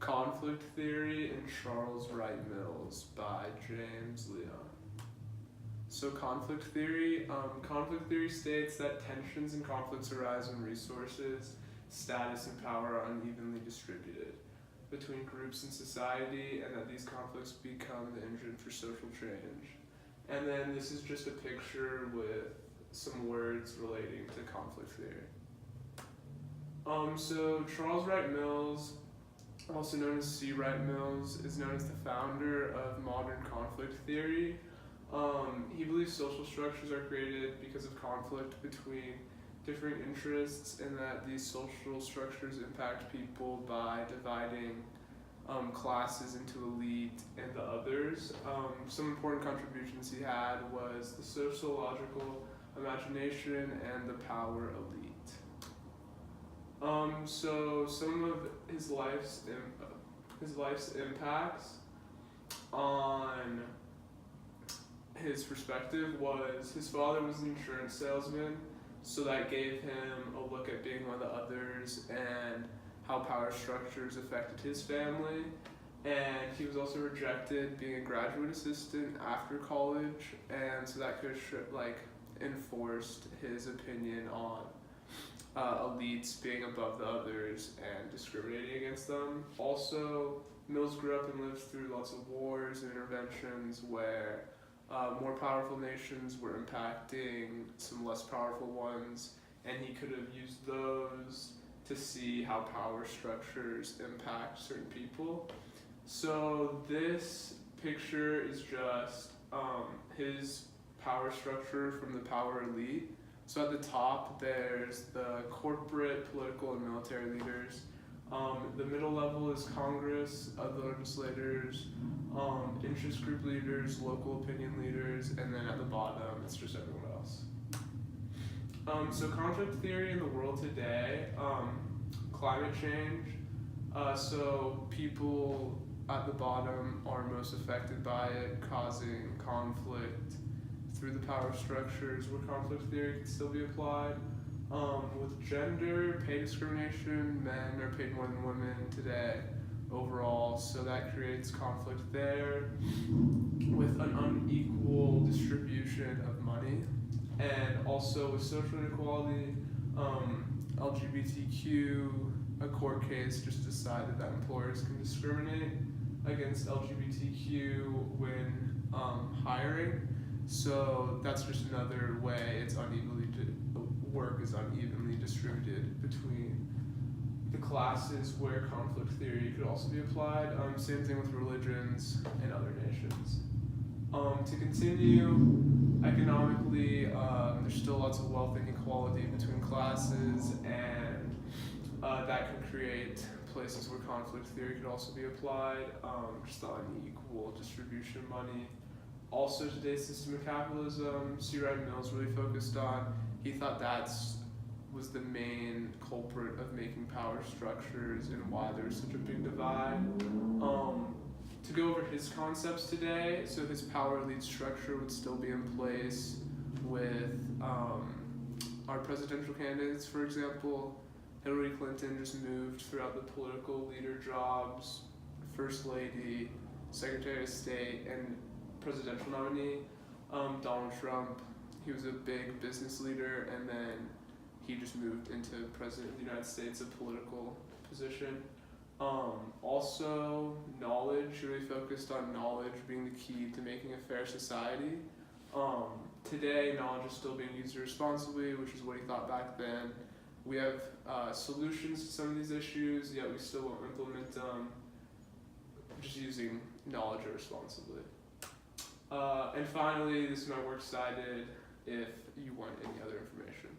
Conflict Theory and Charles Wright Mills by James Leon. So conflict theory states that tensions and conflicts arise when resources, status, and power are unevenly distributed between groups in society, and that these conflicts become the engine for social change. And then this is just a picture with some words relating to conflict theory. So Charles Wright Mills, also known as C. Wright Mills, is known as the founder of modern conflict theory. He believes social structures are created because of conflict between different interests, and that these social structures impact people by dividing classes into elite and the others. Some important contributions he had was the sociological imagination and the power elite. So some of his life's impacts on his perspective was his father was an insurance salesman, so that gave him a look at being one of the others and how power structures affected his family. And he was also rejected being a graduate assistant after college, and so that could enforced his opinion on elites being above the others and discriminating against them. Also, Mills grew up and lived through lots of wars and interventions where more powerful nations were impacting some less powerful ones, and he could have used those to see how power structures impact certain people. So this picture is just his power structure from the power elite. So at the top, there's the corporate, political, and military leaders. The middle level is Congress, other legislators, interest group leaders, local opinion leaders, and then at the bottom, it's just everyone else. So conflict theory in the world today, climate change. So people at the bottom are most affected by it, causing conflict through the power structures where conflict theory can still be applied. With gender, pay discrimination, men are paid more than women today overall, so that creates conflict there. With an unequal distribution of money, and also with social inequality, LGBTQ, a court case just decided that employers can discriminate against LGBTQ when hiring. So that's just another way work is unevenly distributed between the classes where conflict theory could also be applied. Same thing with religions and other nations. To continue, economically, there's still lots of wealth inequality between classes, and that could create places where conflict theory could also be applied, just the unequal distribution of money. Also, today's system of capitalism, C. Wright Mills really focused on. He thought that was the main culprit of making power structures and why there's such a big divide. To go over his concepts today, so his power elite structure would still be in place with our presidential candidates, for example. Hillary Clinton just moved throughout the political leader jobs, First Lady, Secretary of State, and presidential nominee. Donald Trump, he was a big business leader, and then he just moved into President of the United States, a political position. Also, knowledge, he really focused on knowledge being the key to making a fair society. Today, knowledge is still being used irresponsibly, which is what he thought back then. We have solutions to some of these issues, yet we still won't implement them, just using knowledge irresponsibly. And finally, this is my works cited if you want any other information.